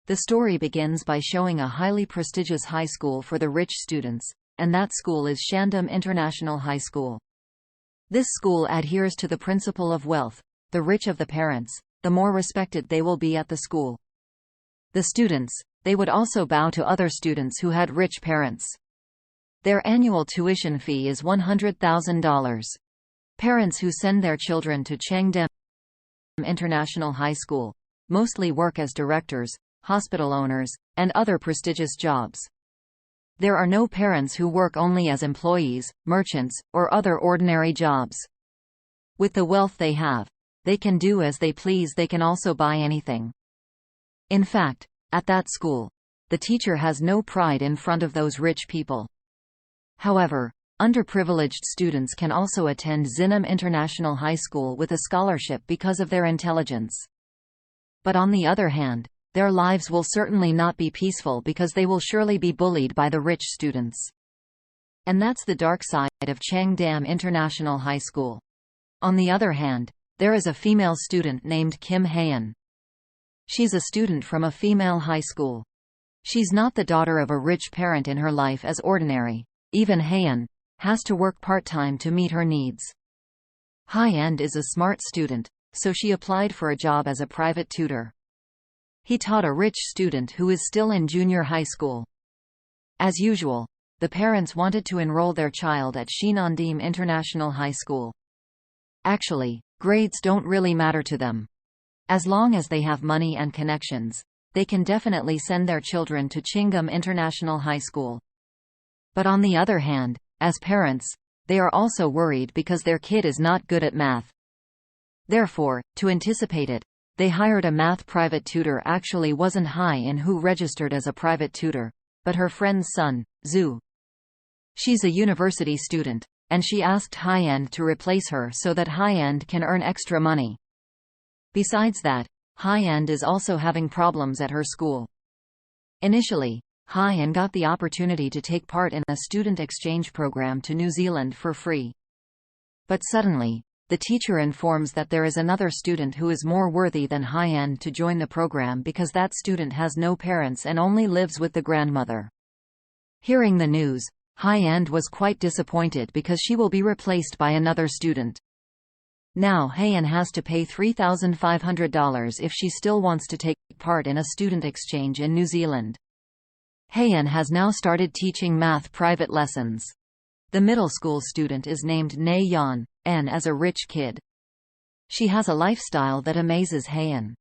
The story begins by showing a highly prestigious high school for the rich students, and that school is Shandong International High School. This school adheres to the principle of wealth. The richer the parents, the more respected they will be at the school. The students, they would also bow to other students who had rich parents. Their annual tuition fee is $100,000. Parents who send their children to Kdrama International High School mostly work as directors, hospital owners, and other prestigious jobs. There are no parents who work only as employees, merchants, or other ordinary jobs. With the wealth they have, they can do as they please. They can also buy anything. In fact, at that school, the teacher has no pride in front of those rich people. However, underprivileged students can also attend Kdrama International High School with a scholarship because of their intelligence. But on the other hand, their lives will certainly not be peaceful because they will surely be bullied by the rich students. And that's the dark side of Kdrama International High School. On the other hand, there is a female student named Kim Haeun. She's a student from a female high school. She's not the daughter of a rich parent in her life as ordinary. Even Haeun has to work part-time to meet her needs. Haeun is a smart student, so she applied for a job as a private tutor. He taught a rich student who is still in junior high school. As usual, the parents wanted to enroll their child at Shandong International High School. Actually, grades don't really matter to them. As long as they have money and connections, they can definitely send their children to Kdrama International High School. But on the other hand, as parents, they are also worried because their kid is not good at math. Therefore, to anticipate it, they hired a math private tutor. Actually wasn't Haeun who registered as a private tutor, but her friend's son, Zhu. She's a university student, and she asked Haeun to replace her so that Haeun can earn extra money. Besides that, Haeun is also having problems at her school. Initially, Haeun got the opportunity to take part in a student exchange program to New Zealand for free. But suddenly, the teacher informs that there is another student who is more worthy than Haeun to join the program because that student has no parents and only lives with the grandmother. Hearing the news, Haeun was quite disappointed because she will be replaced by another student. Now Haeun has to pay $3,500 if she still wants to take part in a student exchange in New Zealand. Haeun has now started teaching math private lessons. The middle school student is named Ne Yeon, N as a rich kid. She has a lifestyle that amazes Haeun.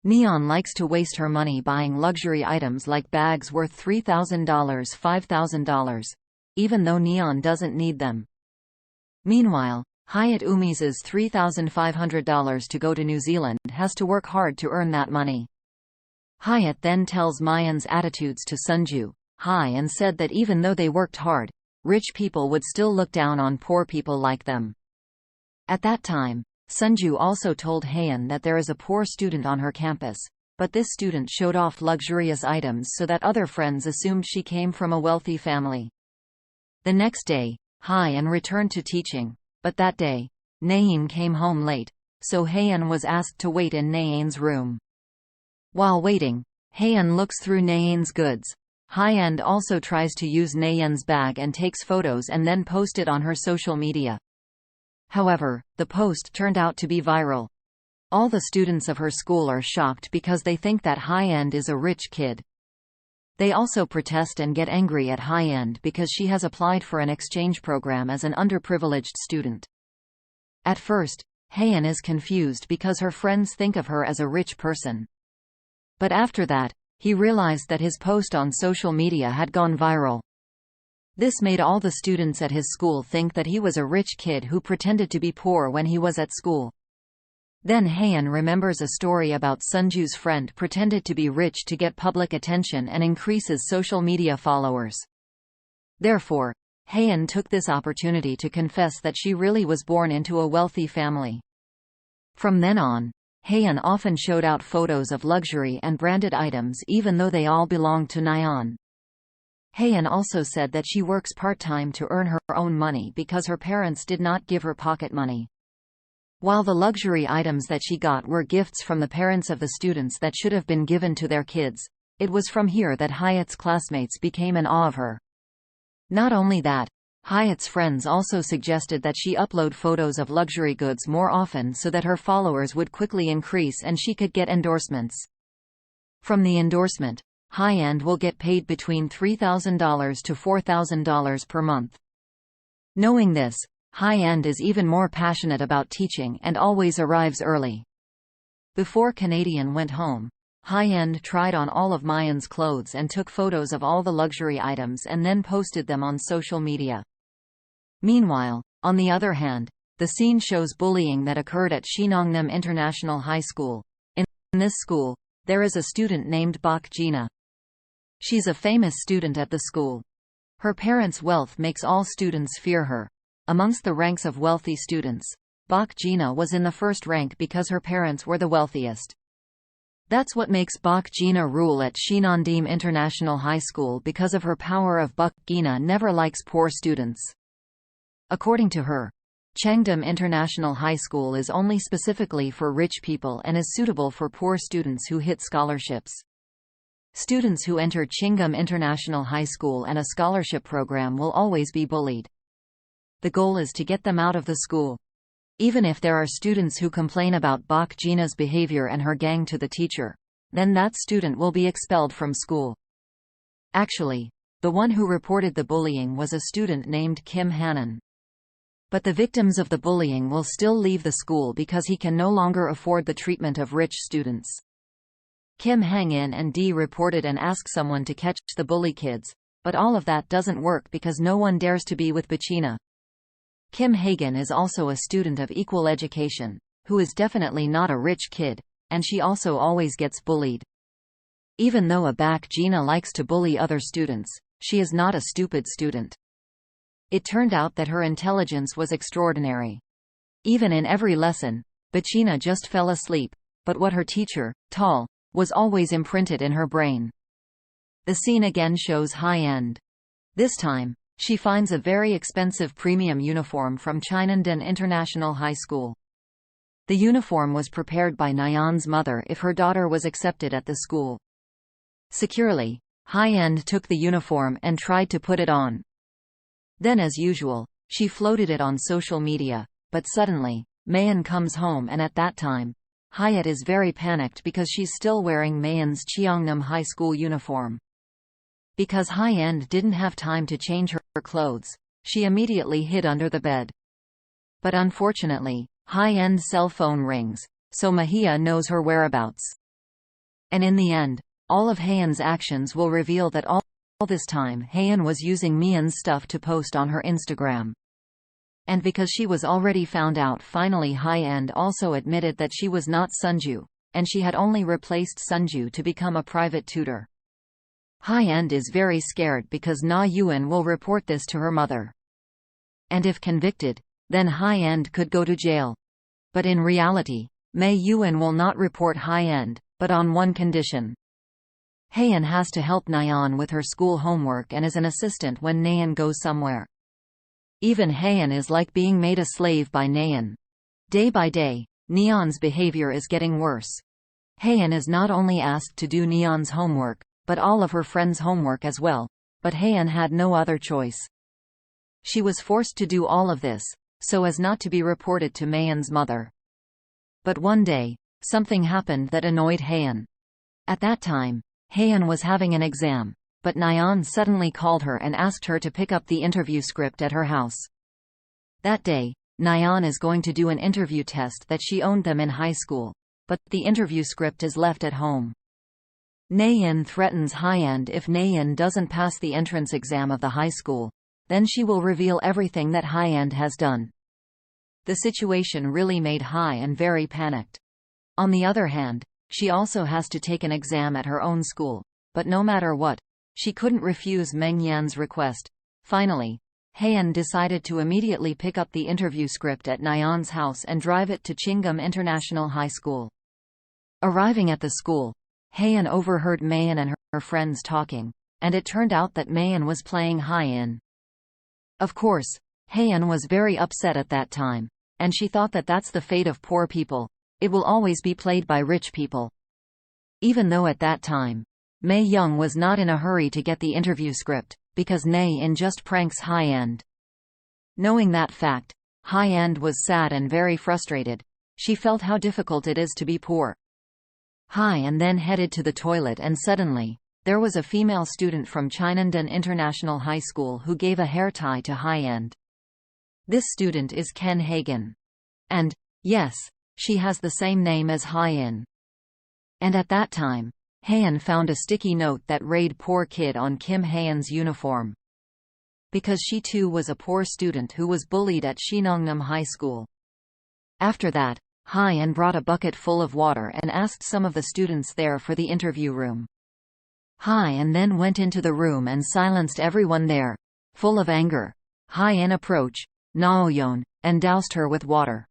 Neon likes to waste her money buying luxury items like bags worth $3,000, $5,000, even though Neon doesn't need them. Meanwhile, Hyatt Umi's $3,500 to go to New Zealand has to work hard to earn that money. Hyatt then tells Mayan's attitudes to Sunju. Haeun said that even though they worked hard, rich people would still look down on poor people like them. At that time, Sunju also told Haeun that there is a poor student on her campus, but this student showed off luxurious items so that other friends assumed she came from a wealthy family. The next day, Haeun returned to teaching, but that day, Naeun came home late, so Haeun was asked to wait in Naeun's room. While waiting, Haeun looks through Naeun's goods. Haeun also tries to use Naeun's bag and takes photos and then post it on her social media. However, the post turned out to be viral. All the students of her school are shocked because they think that Haeun is a rich kid. They also protest and get angry at Haeun because she has applied for an exchange program as an underprivileged student. At first, Haeun is confused because her friends think of her as a rich person. But after that, he realized that his post on social media had gone viral. This made all the students at his school think that he was a rich kid who pretended to be poor when he was at school. Then Haeun remembers a story about Sunju's friend pretended to be rich to get public attention and increase his social media followers. Therefore, Haeun took this opportunity to confess that she really was born into a wealthy family. From then on, Haeun often showed out photos of luxury and branded items even though they all belonged to Nayeon. Haeun also said that she works part-time to earn her own money because her parents did not give her pocket money. While the luxury items that she got were gifts from the parents of the students that should have been given to their kids, It was from here that Hyatt's classmates became in awe of her. Not only that, Hyatt's friends also suggested that she upload photos of luxury goods more often so that her followers would quickly increase and she could get endorsements. From the endorsement, Hyatt will get paid between $3,000 to $4,000 per month. Knowing this, Hyatt is even more passionate about teaching and always arrives early. Before Canadian went home, Hyatt tried on all of Mayan's clothes and took photos of all the luxury items and then posted them on social media. Meanwhile, on the other hand, the scene shows bullying that occurred at Xinangnam International High School. In this school, there is a student named Bak Gina. She's a famous student at the school. Her parents' wealth makes all students fear her. Amongst the ranks of wealthy students, Bak Gina was in the first rank because her parents were the wealthiest. That's what makes Bak Gina rule at Xinandim International High School because of her power of Bak Gina never likes poor students. According to her, Changdom International High School is only specifically for rich people and is suitable for poor students who hit scholarships. Students who enter Chingam International High School and a scholarship program will always be bullied. The goal is to get them out of the school. Even if there are students who complain about Bak Gina's behavior and her gang to the teacher, then that student will be expelled from school. Actually, the one who reported the bullying was a student named Kim Hanan. But the victims of the bullying will still leave the school because he can no longer afford the treatment of rich students. Kim Hang-in and D reported and asked someone to catch the bully kids, but all of that doesn't work because no one dares to be with Bachina. Kim Hagan is also a student of equal education, who is definitely not a rich kid, and she also always gets bullied. Even though a Bak Gina likes to bully other students, she is not a stupid student. It turned out that her intelligence was extraordinary. Even in every lesson, Bachina just fell asleep, but what her teacher, Tal, was always imprinted in her brain. The scene again shows High-End. This time, she finds a very expensive premium uniform from Chinandon International High School. The uniform was prepared by Nayan's mother if her daughter was accepted at the school. Securely, High-End took the uniform and tried to put it on. Then as usual, she floated it on social media, but suddenly, Mayan comes home and at that time, Hyatt is very panicked because she's still wearing Mayan's Cheongnam High School uniform. Because High-End didn't have time to change her clothes, she immediately hid under the bed. But unfortunately, High-End's cell phone rings, so Mahia knows her whereabouts. And in the end, all of Hayan's actions will reveal that all this time Hayan was using Mian's stuff to post on her Instagram. And because she was already found out, finally High-End also admitted that she was not Sunju, and she had only replaced Sunju to become a private tutor. High-End is very scared because Na Yuan will report this to her mother. And if convicted, then High-End could go to jail. But in reality, Mei Yuan will not report High-End, but on one condition. Hayan has to help Nayan with her school homework and is an assistant when Nayan goes somewhere. Even Hayan is like being made a slave by Nayan. Day by day, Neon's behavior is getting worse. Hayan is not only asked to do Neon's homework, but all of her friends' homework as well, but Hayan had no other choice. She was forced to do all of this, so as not to be reported to Mayan's mother. But one day, something happened that annoyed Hayan. At that time, Hayan was having an exam, but Nayan suddenly called her and asked her to pick up the interview script at her house. That day, Nayan is going to do an interview test that she owned them in high school, but the interview script is left at home. Nayan threatens High-End if Nayan doesn't pass the entrance exam of the high school, then she will reveal everything that High-End has done. The situation really made High-End very panicked. On the other hand, she also has to take an exam at her own school, but no matter what, she couldn't refuse Meng Yan's request. Finally, Hayan decided to immediately pick up the interview script at Nayan's house and drive it to Chingam International High School. Arriving at the school, Hayan overheard Mayan and her friends talking, and it turned out that Mayan was playing High-In. Of course, Hayan was very upset at that time, and she thought that that's the fate of poor people. It will always be played by rich people. Even though at that time, Mei Young was not in a hurry to get the interview script, because Na-in just pranks High-end. Knowing that fact, High-end was sad and very frustrated. She felt how difficult it is to be poor. High-end then headed to the toilet, and suddenly, there was a female student from Chinandon International High School who gave a hair tie to High-end. This student is Ken Hagen. And, yes, she has the same name as High-in. And at that time, Haein found a sticky note that read "Poor kid" on Kim Haeun's uniform. Because she too was a poor student who was bullied at Shinongnam High School. After that, High-in brought a bucket full of water and asked some of the students there for the interview room. High-in then went into the room and silenced everyone there. Full of anger, High-in approached Mao-yeon and doused her with water.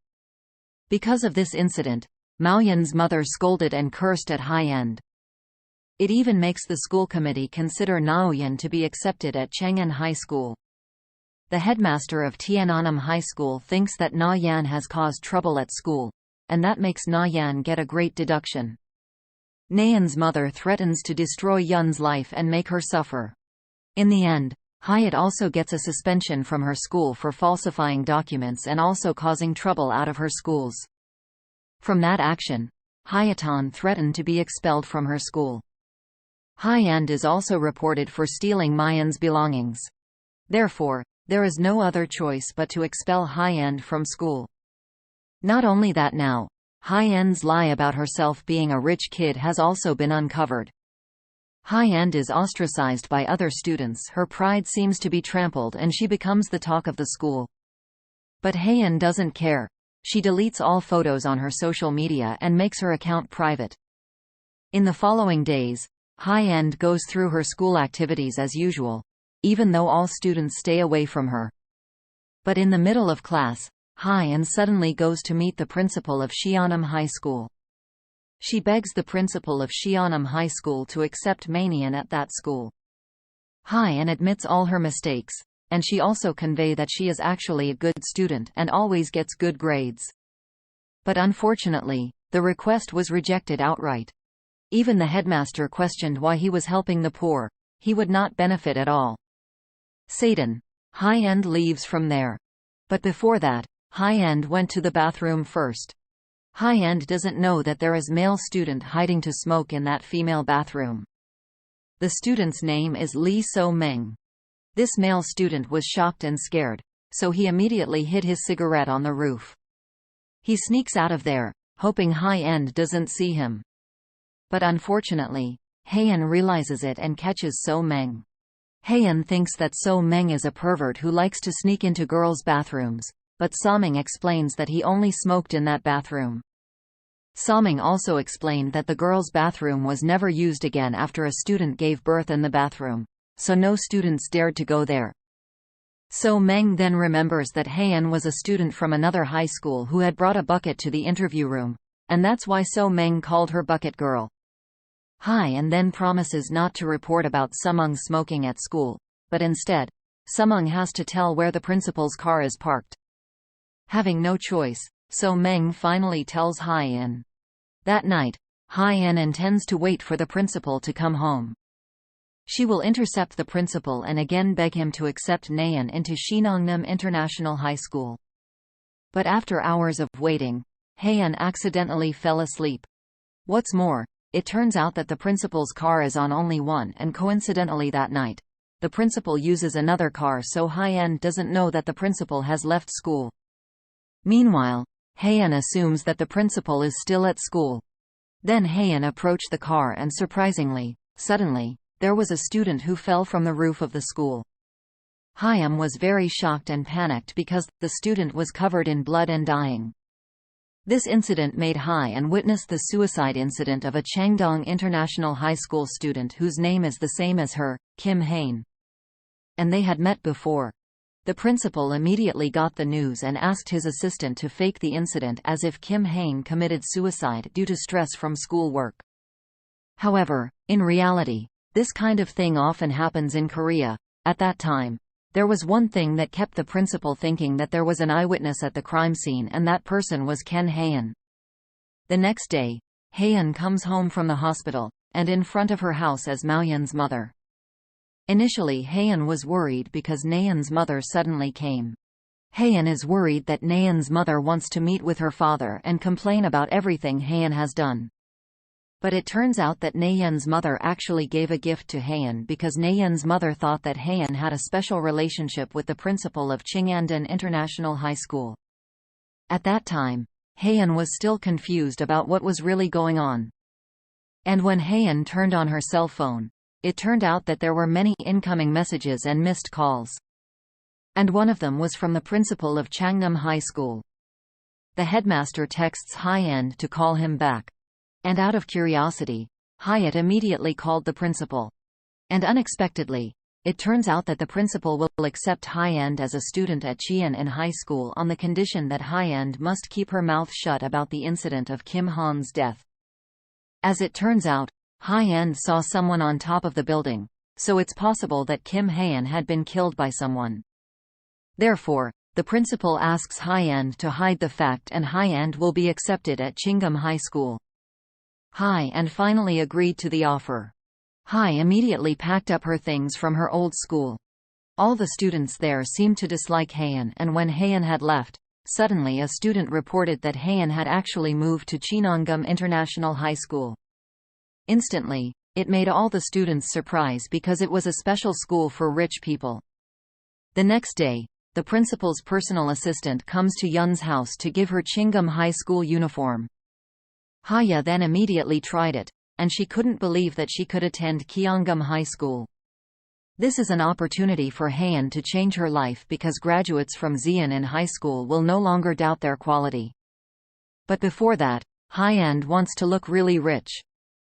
Because of this incident, Mao-yeon's mother scolded and cursed at High-end. It even makes the school committee consider Mao-yeon to be accepted at Chang'an High School. The headmaster of Tiananmen High School thinks that Na-yeon has caused trouble at school, and that makes Na-yeon get a great deduction. Na-yeon's mother threatens to destroy Yeon's life and make her suffer. In the end, Hyatt also gets a suspension from her school for falsifying documents and also causing trouble out of her schools. From that action, Hyaton threatened to be expelled from her school. High-end is also reported for stealing Mayan's belongings. Therefore, there is no other choice but to expel High-end from school. Not only that, now, High-end's lie about herself being a rich kid has also been uncovered. High-end is ostracized by other students, her pride seems to be trampled and she becomes the talk of the school. But Haein doesn't care. She deletes all photos on her social media and makes her account private. In the following days, High-end goes through her school activities as usual, even though all students stay away from her. But in the middle of class, High-end suddenly goes to meet the principal of Cheonam High School. She begs the principal of Cheonam High School to accept Mainian at that school. High-end admits all her mistakes, and she also conveys that she is actually a good student and always gets good grades. But unfortunately, the request was rejected outright. Even the headmaster questioned why he was helping the poor. He would not benefit at all. Satan. High-end leaves from there. But before that, High-end went to the bathroom first. High-end doesn't know that there is male student hiding to smoke in that female bathroom. The student's name is Lee So-meng. This male student was shocked and scared, so he immediately hid his cigarette on the roof. He sneaks out of there, hoping High-end doesn't see him. But unfortunately, Haein realizes it and catches So-meng. Haein thinks that So-meng is a pervert who likes to sneak into girls' bathrooms, but So-meng explains that he only smoked in that bathroom. So-meng also explained that the girls' bathroom was never used again after a student gave birth in the bathroom, so no students dared to go there. So-meng then remembers that Haein was a student from another high school who had brought a bucket to the interview room, and that's why So-meng called her Bucket Girl. Haein then promises not to report about So-meng smoking at school, but instead, So-meng has to tell where the principal's car is parked. Having no choice, So-meng finally tells Haein. That night, Haein intends to wait for the principal to come home. She will intercept the principal and again beg him to accept Na-yeon into Shinongnam International High School. But after hours of waiting, Haein accidentally fell asleep. What's more, it turns out that the principal's car is on only one, and coincidentally that night, the principal uses another car, so Haein doesn't know that the principal has left school. Meanwhile, Haein assumes that the principal is still at school. Then Haein approached the car and surprisingly, suddenly, there was a student who fell from the roof of the school. Haein was very shocked and panicked because the student was covered in blood and dying. This incident made Haein witness the suicide incident of a Changdong International High School student whose name is the same as her, Kim Haein. And they had met before. The principal immediately got the news and asked his assistant to fake the incident as if Kim Haein committed suicide due to stress from schoolwork. However, in reality, this kind of thing often happens in Korea. At that time, there was one thing that kept the principal thinking that there was an eyewitness at the crime scene, and that person was Ken Haein. The next day, Haein comes home from the hospital, and in front of her house as Maoyan's mother. Initially Haeyeon was worried because Nayeon's mother suddenly came. Haeyeon is worried that Nayeon's mother wants to meet with her father and complain about everything Haeyeon has done. But it turns out that Nayeon's mother actually gave a gift to Haeyeon because Nayeon's mother thought that Haeyeon had a special relationship with the principal of Chingandon International High School. At that time, Haeyeon was still confused about what was really going on. And when Haeyeon turned on her cell phone, it turned out that there were many incoming messages and missed calls. And one of them was from the principal of Changnam High School. The headmaster texts Haeyeon to call him back. And out of curiosity, Haeyeon immediately called the principal. And unexpectedly, it turns out that the principal will accept Haeyeon as a student at Cheonan High School on the condition that Haeyeon must keep her mouth shut about the incident of Kim Han's death. As it turns out, Haeyeon saw someone on top of the building, so it's possible that Kim Haeyeon had been killed by someone. Therefore, the principal asks Haeyeon to hide the fact and Haeyeon will be accepted at Chingam High School. Haeyeon finally agreed to the offer. Haeyeon immediately packed up her things from her old school. All the students there seemed to dislike Haeyeon, and when Haeyeon had left, suddenly a student reported that Haeyeon had actually moved to Chinongum International High School. Instantly, it made all the students surprised because it was a special school for rich people. The next day, the principal's personal assistant comes to Yun's house to give her Chingam High School uniform. Haeyeon then immediately tried it, and she couldn't believe that she could attend Gyeonggum High School. This is an opportunity for Haeyeon to change her life because graduates from Zeonan High School will no longer doubt their quality. But before that, Haeyeon wants to look really rich.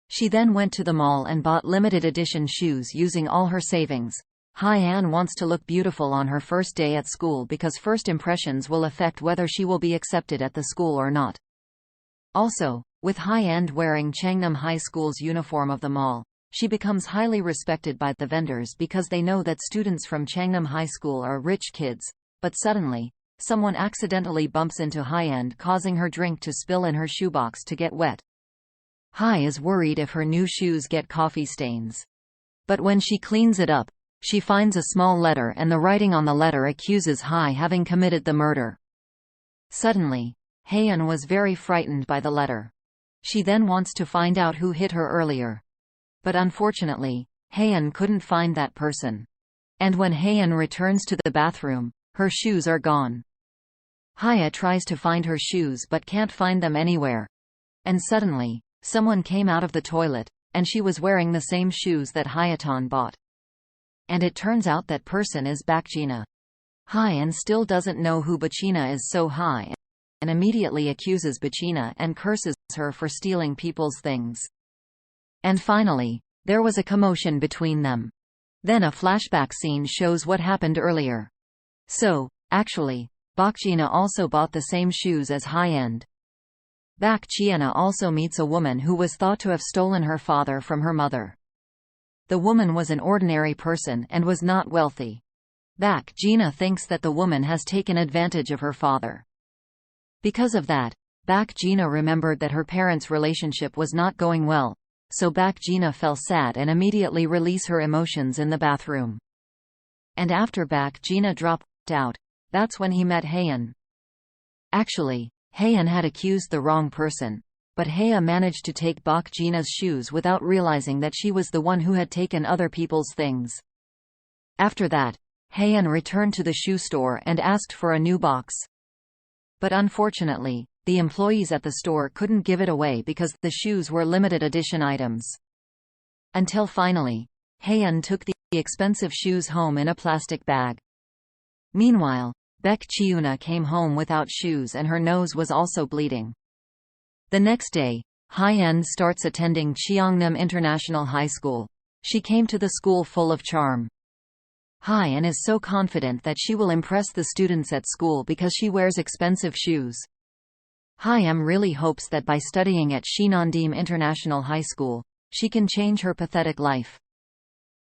She then went to the mall and bought limited edition shoes using all her savings. Haeyeon wants to look beautiful on her first day at school because first impressions will affect whether she will be accepted at the school or not. Also, with Haeyeon wearing Changnam High School's uniform of the mall, she becomes highly respected by the vendors because they know that students from Changnam High School are rich kids. But suddenly, someone accidentally bumps into Haeyeon, causing her drink to spill in her shoebox to get wet. Haeyeon is worried if her new shoes get coffee stains. But when she cleans it up, she finds a small letter and the writing on the letter accuses Haeyeon having committed the murder. Suddenly, Haeyeon was very frightened by the letter. She then wants to find out who hit her earlier. But unfortunately, Haeyeon couldn't find that person. And when Haeyeon returns to the bathroom, her shoes are gone. Haeyeon tries to find her shoes but can't find them anywhere. And suddenly, someone came out of the toilet, and she was wearing the same shoes that Haeyeon bought. And it turns out that person is Bakjina. Haeyeon still doesn't know who Bakjina is, so Haeyeon and immediately accuses Bakjina and curses her for stealing people's things. And finally, there was a commotion between them. Then a flashback scene shows what happened earlier. So, actually, Bakjina also bought the same shoes as Haeyeon. Bakjina also meets a woman who was thought to have stolen her father from her mother. The woman was an ordinary person and was not wealthy. Bakjina thinks that the woman has taken advantage of her father. Because of that, Bakjina remembered that her parents' relationship was not going well, so Bakjina felt sad and immediately released her emotions in the bathroom. And after Bakjina dropped out, that's when he met Haeyeon. Actually, Haeyeon had accused the wrong person, but Haeyeon managed to take Bakjina's shoes without realizing that she was the one who had taken other people's things. After that, Haeyeon returned to the shoe store and asked for a new box. But unfortunately, the employees at the store couldn't give it away because the shoes were limited edition items. Until finally, Haeyeon took the expensive shoes home in a plastic bag. Meanwhile, Baekjiuna came home without shoes and her nose was also bleeding. The next day, Haeyeon starts attending Cheongnam International High School. She came to the school full of charm. Haeyeon is so confident that she will impress the students at school because she wears expensive shoes. Haeyeon really hopes that by studying at Shinondim International High School, she can change her pathetic life.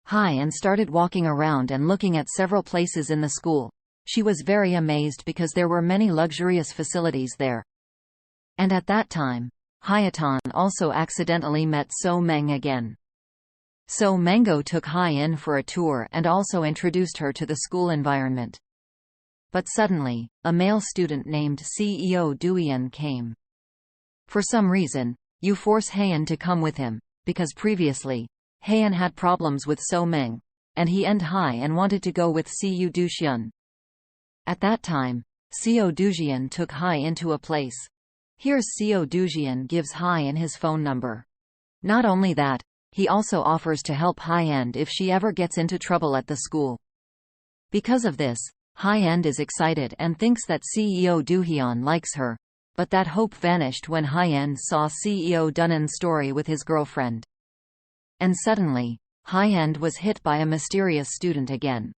Haeyeon started walking around and looking at several places in the school. She was very amazed because there were many luxurious facilities there. And at that time, Hayaton also accidentally met So Meng again. So Mengo took Hyen for a tour and also introduced her to the school environment. But suddenly, a male student named CEO Duian came. For some reason, you force Hyen to come with him, because previously, Hyen had problems with So Meng, and he and Hyen wanted to go with Siu Duxian. At that time, Siu Duxian took Hai into a place. Here's Siu Duxian gives Hyen his phone number. Not only that, he also offers to help Hyen if she ever gets into trouble at the school. Because of this, Hyen is excited and thinks that CEO Duhyun likes her, but that hope vanished when Hyen saw CEO Dunan's story with his girlfriend. And suddenly, Hyen was hit by a mysterious student again.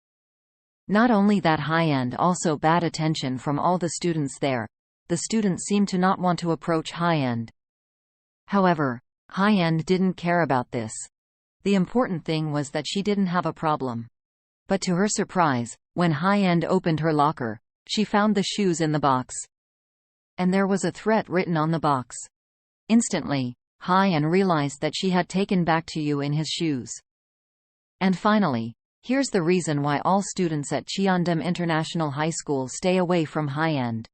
Not only that, Hyen also bad attention from all the students there. The students seemed to not want to approach Hyen. However, Hyen didn't care about this. The important thing was that she didn't have a problem. But to her surprise, when Hyen opened her locker, she found the shoes in the box. And there was a threat written on the box. Instantly, Hyen realized that she had taken back to you in his shoes. And finally, here's the reason why all students at Cheongdam International High School stay away from Hyen.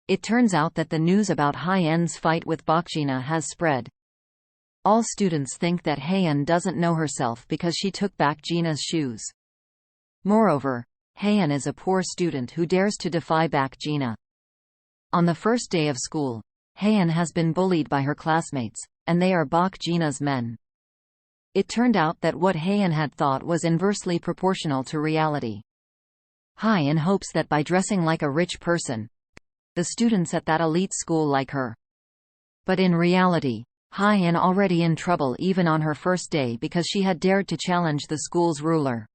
It turns out that the news about Hyen's fight with Bakjina has spread. All students think that Hyen doesn't know herself because she took back Gina's shoes. Moreover, Hyen is a poor student who dares to defy Bakjina. On the first day of school, Hyen has been bullied by her classmates, and they are Bakjina's men. It turned out that what Hyen had thought was inversely proportional to reality. Hyen hopes that by dressing like a rich person, the students at that elite school like her. But in reality, Hyen already in trouble even on her first day because she had dared to challenge the school's ruler.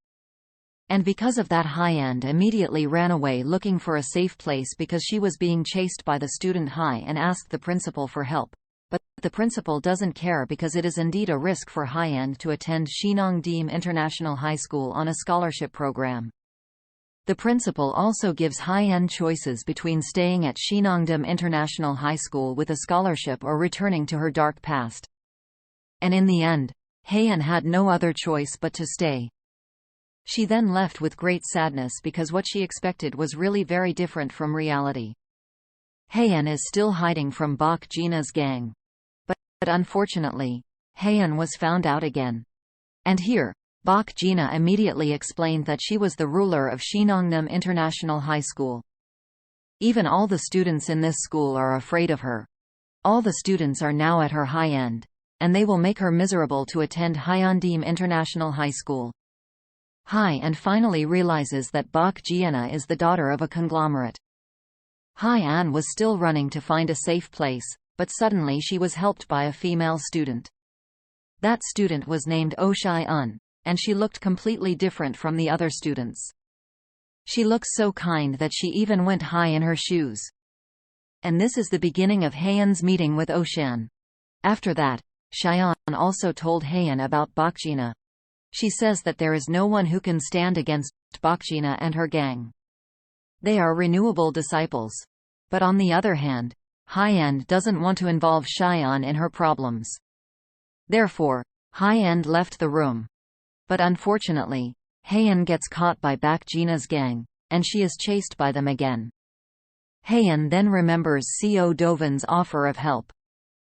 And because of that, Hyen immediately ran away looking for a safe place because she was being chased by the student Hai and asked the principal for help. But the principal doesn't care because it is indeed a risk for Hyen to attend Cheongdam International High School on a scholarship program. The principal also gives Hyen choices between staying at Cheongdam International High School with a scholarship or returning to her dark past. And in the end, Hyen had no other choice but to stay. She then left with great sadness because what she expected was really very different from reality. Hyen is still hiding from Bakjina's gang. But unfortunately, Hyen was found out again. And here, Bakjina immediately explained that she was the ruler of Cheongdam International High School. Even all the students in this school are afraid of her. All the students are now at her high end, and they will make her miserable to attend Cheongdam International High School. Hyen finally realizes that Bakjina is the daughter of a conglomerate. Hyen was still running to find a safe place, but suddenly she was helped by a female student. That student was named Oh Shai-un, and she looked completely different from the other students. She looks so kind that she even went high in her shoes. And this is the beginning of Hyen's meeting with Oshan. After that, Shai-un also told Hyen about Bakjina. She says that there is no one who can stand against Bakjina and her gang. They are renewable disciples. But on the other hand, Hyen doesn't want to involve Shai-un in her problems. Therefore, Hyen left the room. But unfortunately, Hyen gets caught by Bakjina's gang, and she is chased by them again. Hyen then remembers Co Dovan's offer of help.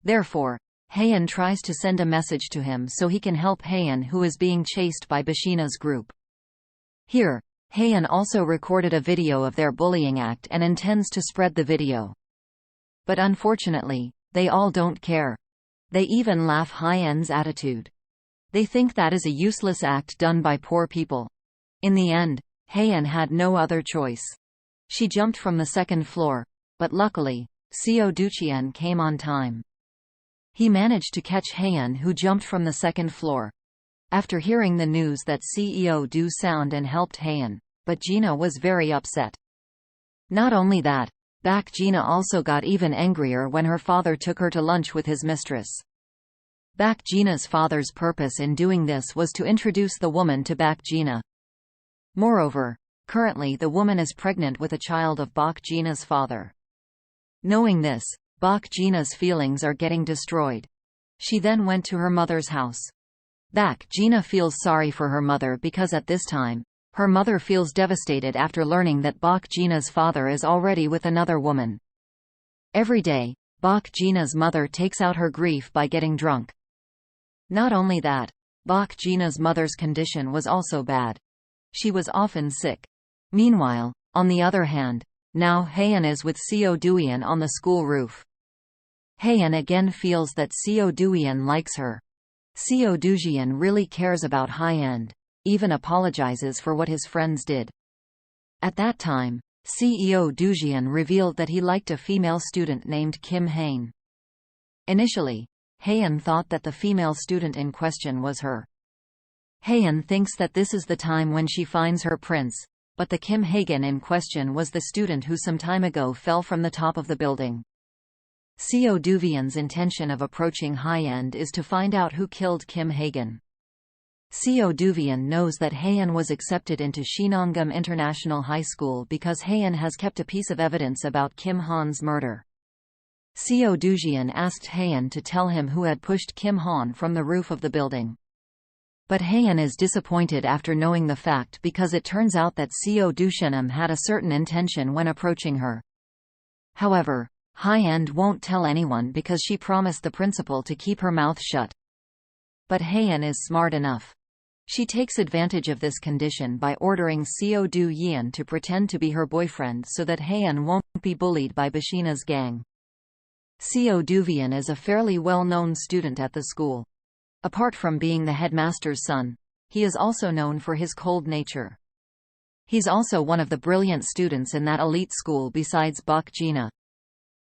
Therefore, Hyen tries to send a message to him so he can help Hyen, who is being chased by Bashina's group. Here, Hyen also recorded a video of their bullying act and intends to spread the video. But unfortunately, they all don't care. They even laugh Hyen's attitude. They think that is a useless act done by poor people. In the end, Hyen had no other choice. She jumped from the second floor, but luckily, Co Duchien came on time. He managed to catch Hyen, who jumped from the second floor. After hearing the news that CEO Du sound and helped Hyen, but Gina was very upset. Not only that, Bakjina also got even angrier when her father took her to lunch with his mistress. Bakjina's father's purpose in doing this was to introduce the woman to Bakjina. Moreover, currently the woman is pregnant with a child of Bakjina's father. Knowing this, Bak Gina's feelings are getting destroyed. She then went to her mother's house. Bak Gina feels sorry for her mother because at this time, her mother feels devastated after learning that Bak Gina's father is already with another woman. Every day, Bak Gina's mother takes out her grief by getting drunk. Not only that, Bak Gina's mother's condition was also bad. She was often sick. Meanwhile, on the other hand, now Haeun is with Seo Duian on the school roof. Haeun again feels that Seo Duian likes her. Seo Dujian really cares about Haeun, even apologizes for what his friends did. At that time, Seo Dujian revealed that he liked a female student named Kim Haeun. Initially, Haeun thought that the female student in question was her. Haeun thinks that this is the time when she finds her prince, but the Kim Haeun in question was the student who some time ago fell from the top of the building. Seo Duvian's intention of approaching Haeun is to find out who killed Kim Haeun. Seo Duvian knows that Haeun was accepted into Shinongam International High School because Haeun has kept a piece of evidence about Kim Han's murder. Seo Dujian asked Haeun to tell him who had pushed Kim Han from the roof of the building. But Haeun is disappointed after knowing the fact because it turns out that Seo Dushinam had a certain intention when approaching her. However, Haeun won't tell anyone because she promised the principal to keep her mouth shut. But Haeun is smart enough. She takes advantage of this condition by ordering Seo Du-yeon to pretend to be her boyfriend so that Haeun won't be bullied by Bashina's gang. Seo Duvian is a fairly well-known student at the school. Apart from being the headmaster's son, he is also known for his cold nature. He's also one of the brilliant students in that elite school besides Bak Gina.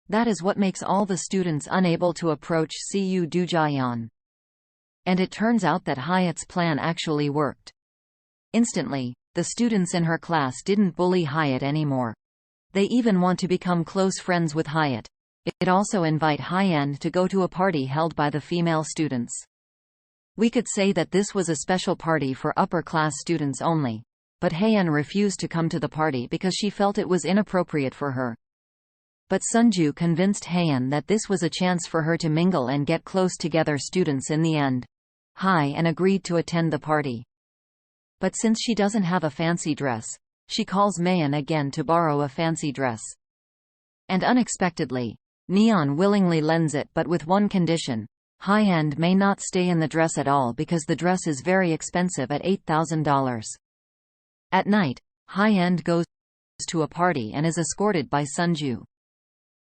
That is what makes all the students unable to approach Seo Dujian. And it turns out that Hyatt's plan actually worked. Instantly, the students in her class didn't bully Hyatt anymore. They even want to become close friends with Hyatt. It also invite Haeun to go to a party held by the female students. We could say that this was a special party for upper-class students only, but Haeun refused to come to the party because she felt it was inappropriate for her. But Sunju convinced Haeun that this was a chance for her to mingle and get close together students in the end. Haeun agreed to attend the party. But since she doesn't have a fancy dress, she calls Mayeon again to borrow a fancy dress. And unexpectedly, Neon willingly lends it, but with one condition. Haeun may not stay in the dress at all because the dress is very expensive at $8,000. At night, Haeun goes to a party and is escorted by Sunju.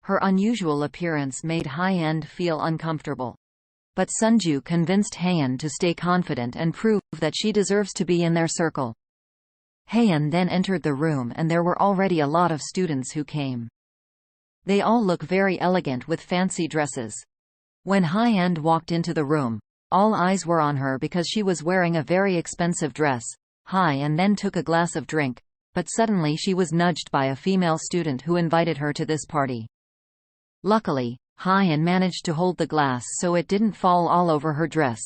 Her unusual appearance made Haeun feel uncomfortable. But Sunju convinced Haeun to stay confident and prove that she deserves to be in their circle. Haeun then entered the room and there were already a lot of students who came. They all look very elegant with fancy dresses. When Haeun walked into the room, all eyes were on her because she was wearing a very expensive dress. Haeun then took a glass of drink, but suddenly she was nudged by a female student who invited her to this party. Luckily, Haeun managed to hold the glass so it didn't fall all over her dress.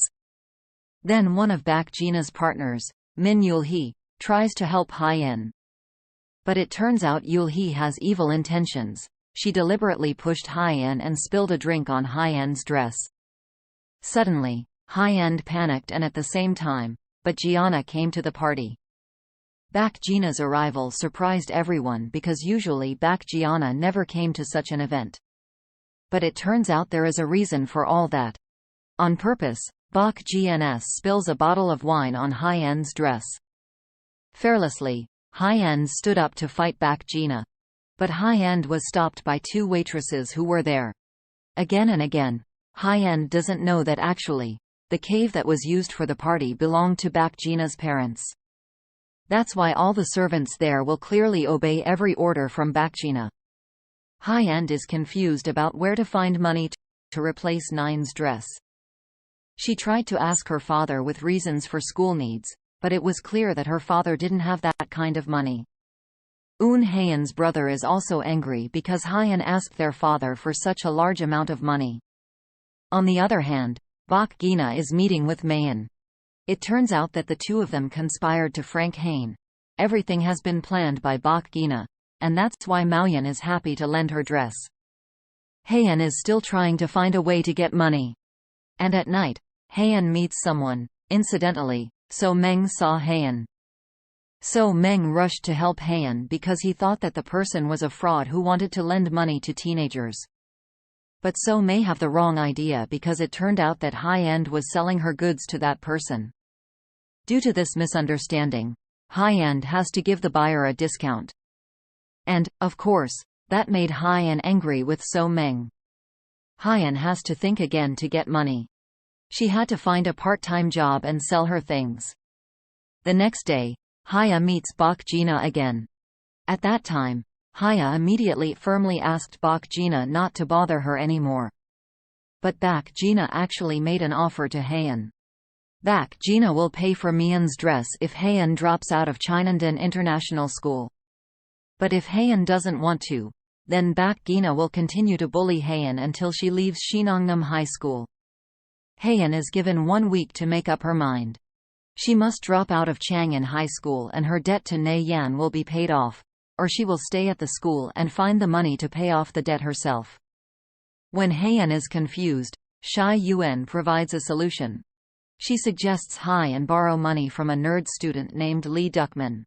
Then one of Bak Gina's partners, Min Yul-hee, tries to help Haeun. But it turns out Yul-hee has evil intentions. She deliberately pushed Haeun and spilled a drink on Haeun's dress. Suddenly, Haeun panicked and at the same time, Bak Giana came to the party. Bak Gina's arrival surprised everyone because usually Bak Giana never came to such an event. But it turns out there is a reason for all that. On purpose, Bak Gns spills a bottle of wine on Haeun's dress. Fearlessly, Haeun stood up to fight Bak Gina. But Haeun was stopped by two waitresses who were there. Again and again, Haeun doesn't know that actually, the cave that was used for the party belonged to Bak Gina's parents. That's why all the servants there will clearly obey every order from Bak Gina. Haeun is confused about where to find money to replace Nine's dress. She tried to ask her father with reasons for school needs, but it was clear that her father didn't have that kind of money. Eun Haeun's brother is also angry because Haeun asked their father for such a large amount of money. On the other hand, Bak Gina is meeting with Mayeon. It turns out that the two of them conspired to prank Haeun. Everything has been planned by Bak Gina, and that's why Mayeon is happy to lend her dress. Haeyeon is still trying to find a way to get money. And at night, Haeyeon meets someone. Incidentally, So Meng saw Haeyeon. So Meng rushed to help Haeyeon because he thought that the person was a fraud who wanted to lend money to teenagers. But So may have the wrong idea because it turned out that Haeyeon was selling her goods to that person. Due to this misunderstanding, Haeyeon has to give the buyer a discount. And, of course, that made Haeyeon angry with So Meng. Haeyeon has to think again to get money. She had to find a part-time job and sell her things. The next day, Haeyeon meets Bak Jina again. At that time, Haeyeon immediately firmly asked Bak Jina not to bother her anymore. But Bak Jina actually made an offer to Haeyeon. Bak Jina will pay for Mian's dress if Haeyeon drops out of Chinandon International School. But if Haeyeon doesn't want to, then Bak Jina will continue to bully Haeyeon until she leaves Shinongnam High School. Haeyeon is given 1 week to make up her mind. She must drop out of Chang'an High School and her debt to Nei Yan will be paid off, or she will stay at the school and find the money to pay off the debt herself. When Haeyeon is confused, Shai Yuan provides a solution. She suggests Haeyeon borrow money from a nerd student named Lee Duckman.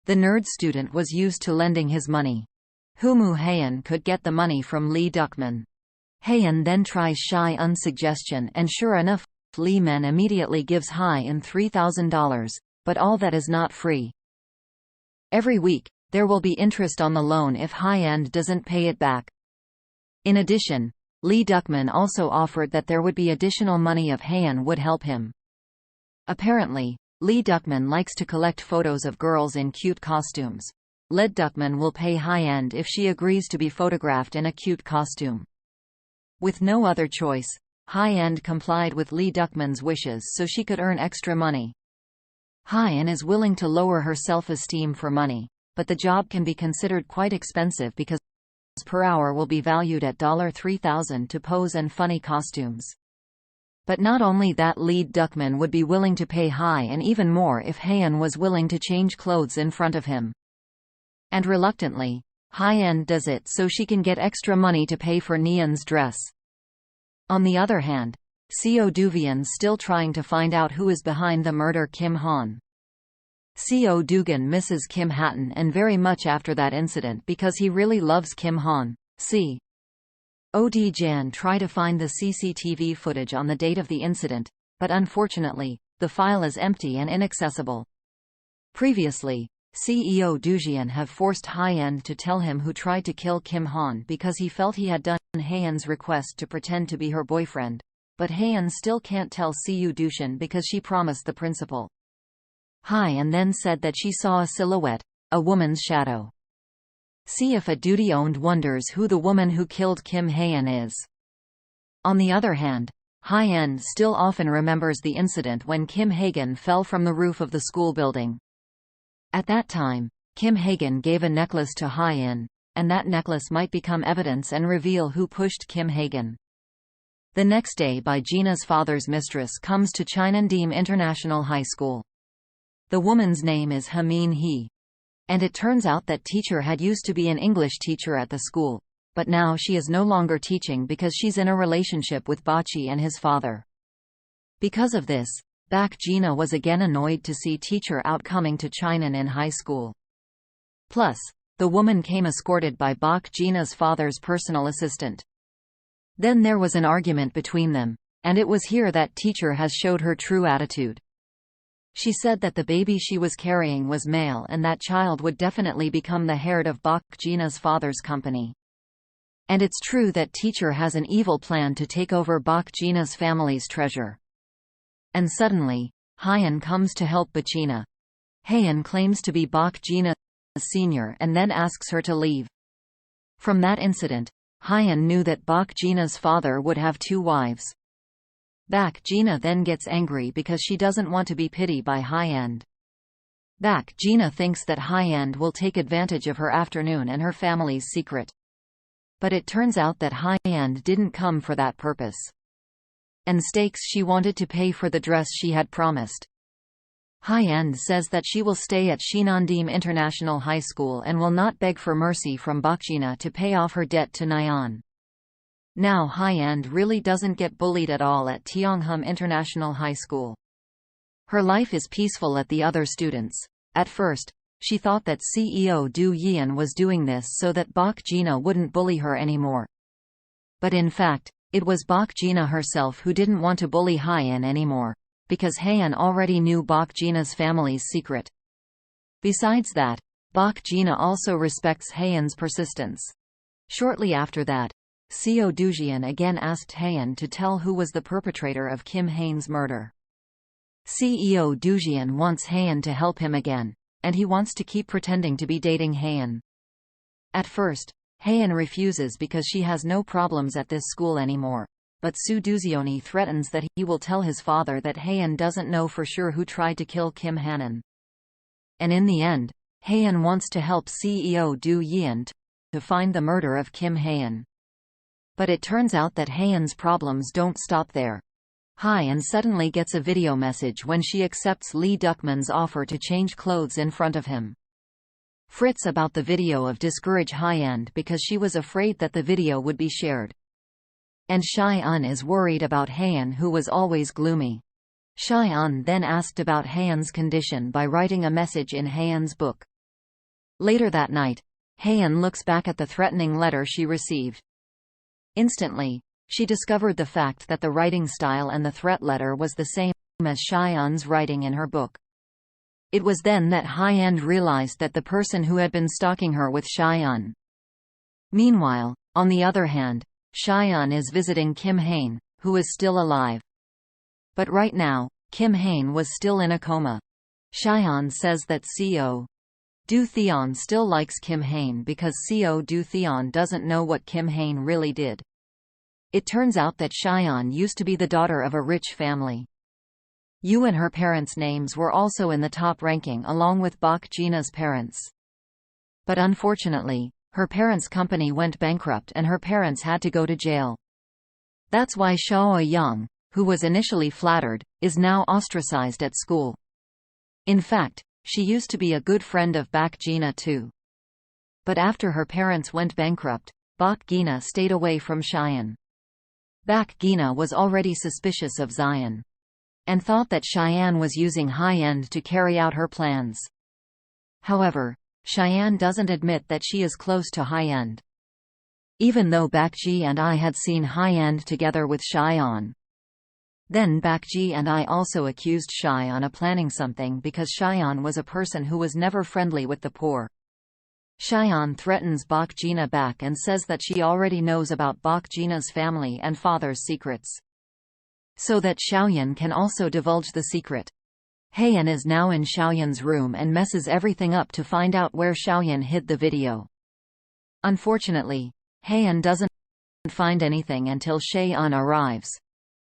The nerd student was used to lending his money. Humu Haeyeon could get the money from Lee Duckman. Haeyeon then tries Shai Un's suggestion and sure enough, Lee Men immediately gives Haeyeon $3,000, but all that is not free. Every week, there will be interest on the loan if Haeyeon doesn't pay it back. In addition, Lee Duckman also offered that there would be additional money if Haeyeon would help him. Apparently, Lee Duckman likes to collect photos of girls in cute costumes. Lee Duckman will pay Haeyeon if she agrees to be photographed in a cute costume. With no other choice, Haeyeon complied with Lee Duckman's wishes so she could earn extra money. Haeyeon is willing to lower her self-esteem for money, but the job can be considered quite expensive because per hour will be valued at $3,000 to pose in funny costumes. But not only that, Lee Duckman would be willing to pay Haeyeon even more if Haeyeon was willing to change clothes in front of him. And reluctantly, Haeyeon does it so she can get extra money to pay for Neon's dress. On the other hand, Seo Duvian's still trying to find out who is behind the murder Kim Han. Seo Dugan misses Kim Hatton and very much after that incident because he really loves Kim Han. Seo Jan try to find the CCTV footage on the date of the incident, but unfortunately, the file is empty and inaccessible. Previously, CEO Dujian have forced Haeyeon to tell him who tried to kill Kim Han because he felt he had done Haeyeon's request to pretend to be her boyfriend, but Haeyeon still can't tell Seo Dushan because she promised the principal. Haeyeon then said that she saw a silhouette, a woman's shadow. Seo Duty-owned wonders who the woman who killed Kim Haeyeon is. On the other hand, Haeyeon still often remembers the incident when Kim Haegan fell from the roof of the school building. At that time, Kim Haegan gave a necklace to Haeyeon, and that necklace might become evidence and reveal who pushed Kim Haegan. The next day, Gina's father's mistress comes to Chinandam International High School. The woman's name is Hamin Hee. And it turns out that teacher had used to be an English teacher at the school, but now she is no longer teaching because she's in a relationship with Bachi and his father. Because of this, Bak Jina was again annoyed to see teacher out coming to Chinanan High School. Plus, the woman came escorted by Bak Jina's father's personal assistant. Then there was an argument between them, and it was here that teacher has showed her true attitude. She said that the baby she was carrying was male and that child would definitely become the heir of Bak Jina's father's company. And it's true that teacher has an evil plan to take over Bak Jina's family's treasure. And suddenly, Haeyeon comes to help Bachina. Haeyeon claims to be Bak Jina's senior and then asks her to leave. From that incident, Haeyeon knew that Bak Jina's father would have 2 wives. Bak Jina then gets angry because she doesn't want to be pitied by Haeyeon. Bak Jina thinks that Haeyeon will take advantage of her afternoon and her family's secret. But it turns out that Haeyeon didn't come for that purpose. And stakes she wanted to pay for the dress she had promised. Haeyeon says that she will stay at Shinandam International High School and will not beg for mercy from Bakjina to pay off her debt to Nyan. Now Hyand really doesn't get bullied at all at Tiangham International High School. Her life is peaceful at the other students. At first, she thought that CEO Du Yian was doing this so that Bak Jina wouldn't bully her anymore. But in fact, it was Bak Jina herself who didn't want to bully Hyan anymore, because Hyan already knew Bak Jina's family's secret. Besides that, Bak Jina also respects Hyan's persistence. Shortly after that, CEO Dujian again asked Hyan to tell who was the perpetrator of Kim Hain's murder. CEO Dujian wants Hyan to help him again, and he wants to keep pretending to be dating Hyan. At first, Hyan refuses because she has no problems at this school anymore, but Su Duzioni threatens that he will tell his father that Hyan doesn't know for sure who tried to kill Kim Hanan. And in the end, Hyan wants to help CEO Du Yian to find the murder of Kim Hayan. But it turns out that Hyan's problems don't stop there. Hyan suddenly gets a video message when she accepts Lee Duckman's offer to change clothes in front of him. Fritz about the video of discourage Hyan because she was afraid that the video would be shared. And Shai-un is worried about Hyan, who was always gloomy. Shai-un then asked about Hyan's condition by writing a message in Hyan's book. Later that night, Hyan looks back at the threatening letter she received. Instantly, she discovered the fact that the writing style and the threat letter was the same as Shai-un's writing in her book. It was then that Hyan realized that the person who had been stalking her was Shai-un. Meanwhile, on the other hand, Shai-un is visiting Kim Hain, who is still alive. But right now, Kim Hain was still in a coma. Shai-un says that Co. Du Theon still likes Kim Hain because Co. Du Theon doesn't know what Kim Hain really did. It turns out that Shai-un used to be the daughter of a rich family. Yu and her parents' names were also in the top ranking along with Bak Jina's parents. But unfortunately, her parents' company went bankrupt and her parents had to go to jail. That's why Shao Yang, who was initially flattered, is now ostracized at school. In fact, she used to be a good friend of Bak Jina too. But after her parents went bankrupt, Bak Jina stayed away from Cheyenne. Bak Jina was already suspicious of Zion, and thought that Cheyenne was using High-End to carry out her plans. However, Cheyenne doesn't admit that she is close to High-End. Even though Bakji and I had seen High-End together with Cheyenne. Then Bakji and I also accused Cheyenne of planning something because Cheyenne was a person who was never friendly with the poor. Cheyenne threatens Bak Jina back and says that she already knows about Bak Jina's family and father's secrets, so that Xiaoyan can also divulge the secret. Heian is now in Xiaoyan's room and messes everything up to find out where Xiaoyan hid the video. Unfortunately, Heian doesn't find anything until Shayun arrives.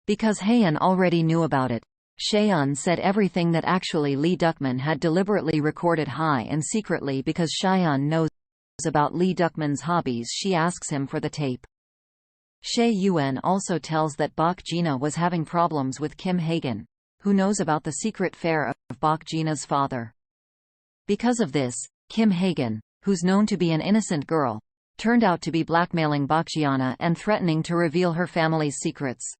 Because Heian already knew about it, Shayun said everything that actually Lee Duckman had deliberately recorded high and secretly because Shayun knows about Lee Duckman's hobbies. She asks him for the tape. Shay Yuen also tells that Bak Jina was having problems with Kim Hagan, who knows about the secret affair of Bak Jina's father. Because of this, Kim Hagan, who's known to be an innocent girl, turned out to be blackmailing Bakjiana and threatening to reveal her family's secrets.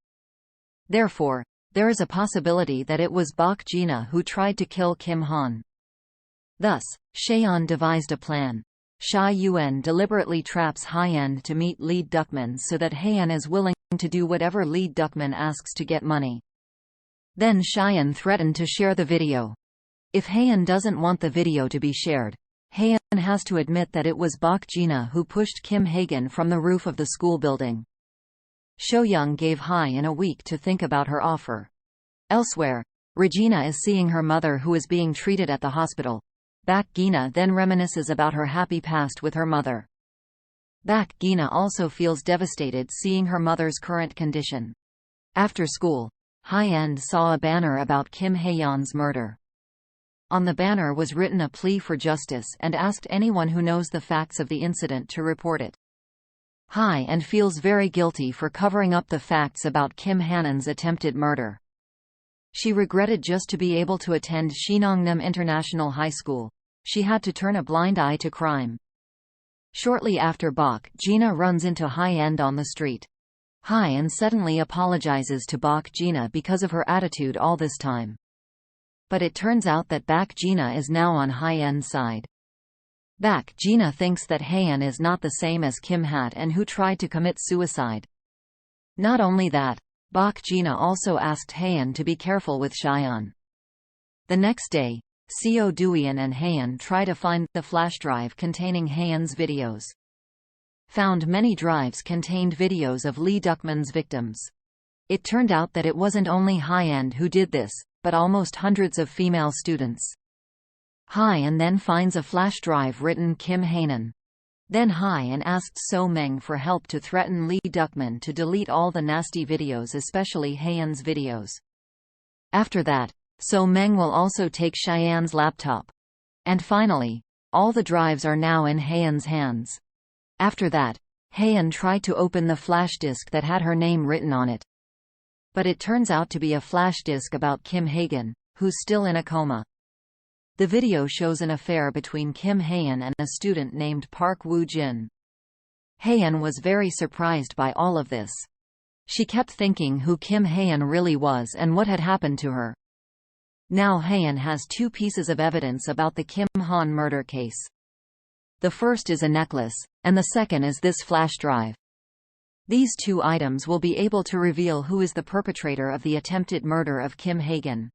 Therefore, there is a possibility that it was Bak Jina who tried to kill Kim Han. Thus, Shayan devised a plan. Sha Yuen deliberately traps High-End to meet Lee Duckman so that Heian is willing to do whatever Lee Duckman asks to get money. Then Cheyenne threatened to share the video. If Heian doesn't want the video to be shared, Heian has to admit that it was Bak Jina who pushed Kim Hagan from the roof of the school building. Shoyoung gave High-In a week to think about her offer. Elsewhere, Regina is seeing her mother who is being treated at the hospital. Bak Gina then reminisces about her happy past with her mother. Bak Gina also feels devastated seeing her mother's current condition. After school, High-End saw a banner about Kim Haeyeon's murder. On the banner was written a plea for justice and asked anyone who knows the facts of the incident to report it. High-End feels very guilty for covering up the facts about Kim Hanan's attempted murder. She regretted just to be able to attend Shinongnam International High School. She had to turn a blind eye to crime. Shortly after Bak Jina runs into High-End on the street. Hyeon suddenly apologizes to Bak Jina because of her attitude all this time. But it turns out that Bak Jina is now on Hyeon's side. Bak Jina thinks that Hyeon is not the same as Kim Hat and who tried to commit suicide. Not only that, Bak Jina also asked Hyeon to be careful with Cheon. The next day, Seo Dooyeon and Hyeon try to find the flash drive containing Hyeon's videos. Found many drives contained videos of Lee Dukman's victims. It turned out that it wasn't only Hyeon who did this, but almost hundreds of female students. Hyeon then finds a flash drive written Kim Haenan. Then Hyeon asked So Meng for help to threaten Lee Dukman to delete all the nasty videos, especially Hyeon's videos. After that, So Meng will also take Cheon's laptop. And finally, all the drives are now in Hyeon's hands. After that, Hyeon tried to open the flash disk that had her name written on it. But it turns out to be a flash disk about Kim Haegan, who's still in a coma. The video shows an affair between Kim Haeon and a student named Park Woo-jin. Hyeon was very surprised by all of this. She kept thinking who Kim Haeon really was and what had happened to her. Now Hyeon has two pieces of evidence about the Kim Han murder case. The first is a necklace, and the second is this flash drive. These two items will be able to reveal who is the perpetrator of the attempted murder of Kim Haegan.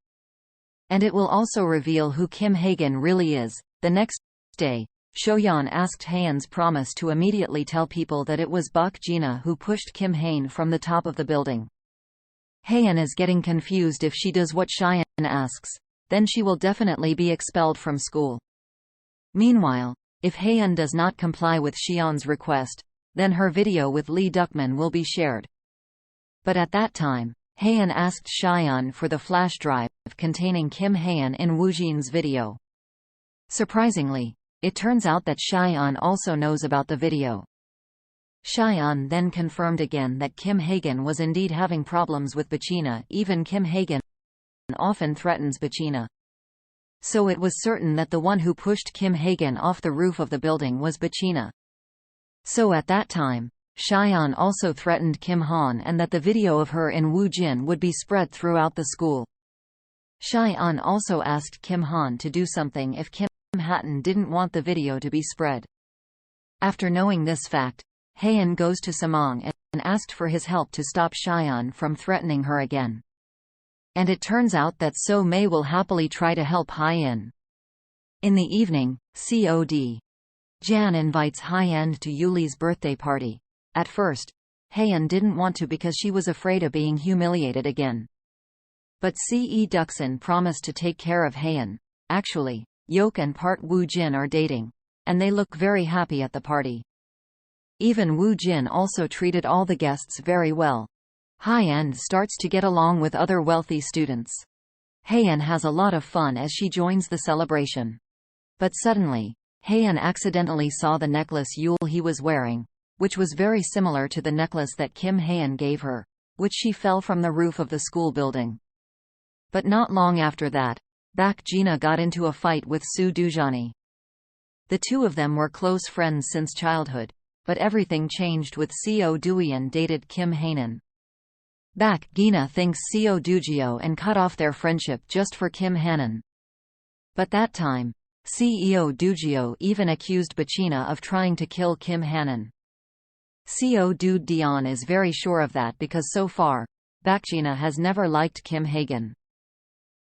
And it will also reveal who Kim Haegan really is. The next day, Shoyeon asked Hyeon's promise to immediately tell people that it was Bak Jina who pushed Kim Haeun from the top of the building. Hyeon is getting confused. If she does what Cheon asks, then she will definitely be expelled from school. Meanwhile, if Hyeon does not comply with Cheon's request, then her video with Lee Dukman will be shared. But at that time, Hyeon asked Cheon for the flash drive containing Kim Haeon in Woojin's video. Surprisingly, it turns out that Cheon also knows about the video. Cheon then confirmed again that Kim Haegan was indeed having problems with Bachina. Even Kim Haegan often threatens Bachina. So it was certain that the one who pushed Kim Haegan off the roof of the building was Bachina. So at that time, Cheon also threatened Kim Han and that the video of her in Woojin would be spread throughout the school. Cheon also asked Kim Han to do something if Kim Hatton didn't want the video to be spread. After knowing this fact, Hyeon goes to Samong and asked for his help to stop Cheon from threatening her again. And it turns out that So Mei will happily try to help Hyeon. In the evening, Cod. Jan invites Hyeon to Yuli's birthday party. At first, Hyeon didn't want to because she was afraid of being humiliated again. But Ce Duxin promised to take care of Hyeon. Actually, Yok and Part Woo-jin are dating, and they look very happy at the party. Even Woo-jin also treated all the guests very well. Hyeon starts to get along with other wealthy students. Hyeon has a lot of fun as she joins the celebration. But suddenly, Hyeon accidentally saw the necklace he was wearing, which was very similar to the necklace that Kim Haeon gave her, which she fell from the roof of the school building. But not long after that, Bak Jina got into a fight with Soo Dujani. The two of them were close friends since childhood, but everything changed with Seo Dooyeon dated Kim Haenan. Bak Jina thinks Seo Dujio and cut off their friendship just for Kim Haenan. But that time, Seo Dujio even accused Bachina of trying to kill Kim Haenan. Seo Do Dion is very sure of that because so far, Bakjina has never liked Kim Haegan.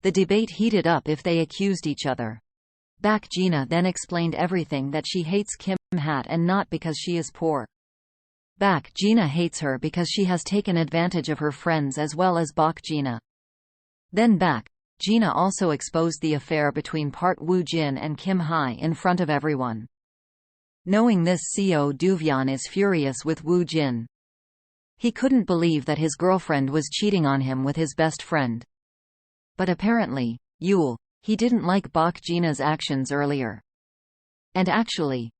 The debate heated up if they accused each other. Bakjina then explained everything that she hates Kim Hat and not because she is poor. Bakjina hates her because she has taken advantage of her friends as well as Bakjina. Then Bakjina also exposed the affair between Part Woo-jin and Kim Hai in front of everyone. Knowing this, Seo Duvyan is furious with Woo-jin. He couldn't believe that his girlfriend was cheating on him with his best friend. But apparently, he didn't like Bakjina's actions earlier. And actually,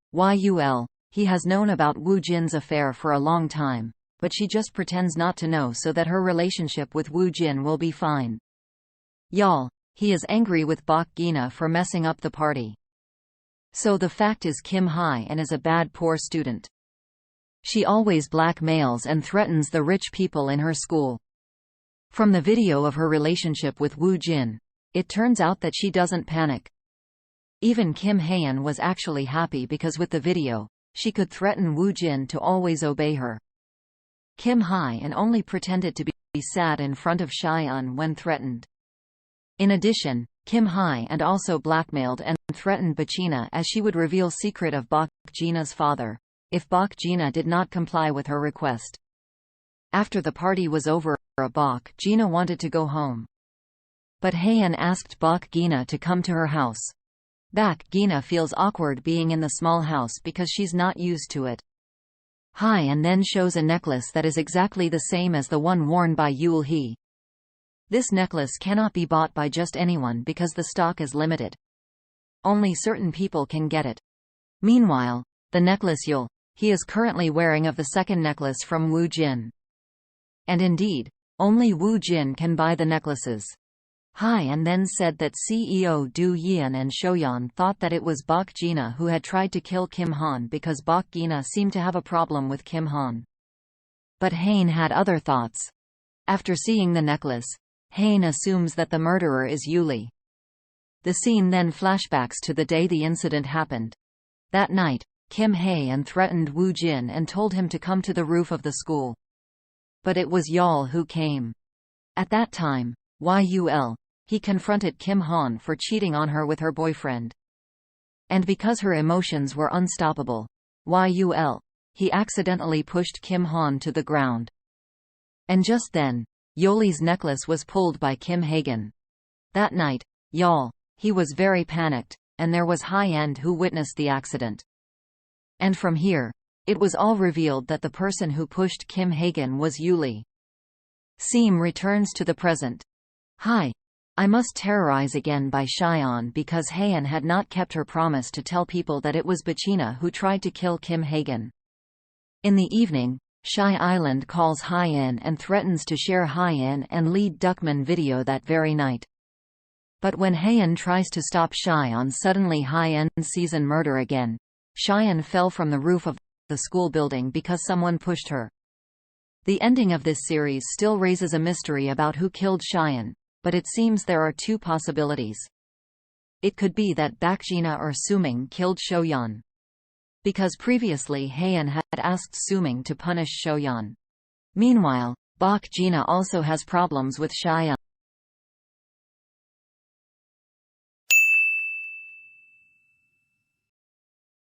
he has known about Woo-jin's affair for a long time, but she just pretends not to know so that her relationship with Woo-jin will be fine. He is angry with Bakjina for messing up the party. So the fact is Kim Hai and is a bad poor student. She always blackmails and threatens the rich people in her school. From the video of her relationship with Woo Jin, it turns out that she doesn't panic. Even Kim Hae-in was actually happy because with the video, she could threaten Woo Jin to always obey her. Kim Hae-in only pretended to be sad in front of Cheon when threatened. In addition, Kim Hae-in also blackmailed and threatened Bachina as she would reveal secret of Bak Gina's father, if Bak Gina did not comply with her request. After the party was over, Bak Gina wanted to go home. But Hae-in asked Bak Gina to come to her house. Bak Gina feels awkward being in the small house because she's not used to it. Hae-in then shows a necklace that is exactly the same as the one worn by Yul Hee. This necklace cannot be bought by just anyone because the stock is limited. Only certain people can get it. Meanwhile, the necklace Yul Hee is currently wearing of the second necklace from Woo Jin. And indeed, only Woo Jin can buy the necklaces. Hae-in then said that CEO Do Yeon and Shoyeon thought that it was Bak Gina who had tried to kill Kim Han because Bak Gina seemed to have a problem with Kim Han. But Hae-in had other thoughts. After seeing the necklace, Hae-in assumes that the murderer is Yuli. The scene then flashbacks to the day the incident happened. That night, Kim Hae-in threatened Woo Jin and told him to come to the roof of the school. But it was Yeol who came. At that time, Yul He confronted Kim Han for cheating on her with her boyfriend. And because her emotions were unstoppable, Yul He accidentally pushed Kim Han to the ground. And just then, Yoli's necklace was pulled by Kim Hae-in. That night, Yeol He was very panicked, and there was Hae-in who witnessed the accident. And from here, it was all revealed that the person who pushed Kim Hae-in was Yuli. Scene returns to the present. Hi. I must terrorize again by Cheon because Hae-in had not kept her promise to tell people that it was Bachina who tried to kill Kim Hae-in. In the evening, Shy Island calls Hae-in and threatens to share Hae-in and Lee Duckman video that very night. But when Hae-in tries to stop Cheon, suddenly Hae-in sees an murder again. Cheon fell from the roof of the school building because someone pushed her. The ending of this series still raises a mystery about who killed Cheon. But it seems there are two possibilities. It could be that Bak Gina or Suming killed Shoyeon. Because previously Hae-in had asked Suming to punish Shoyeon. Meanwhile, Bak Gina also has problems with Cheon.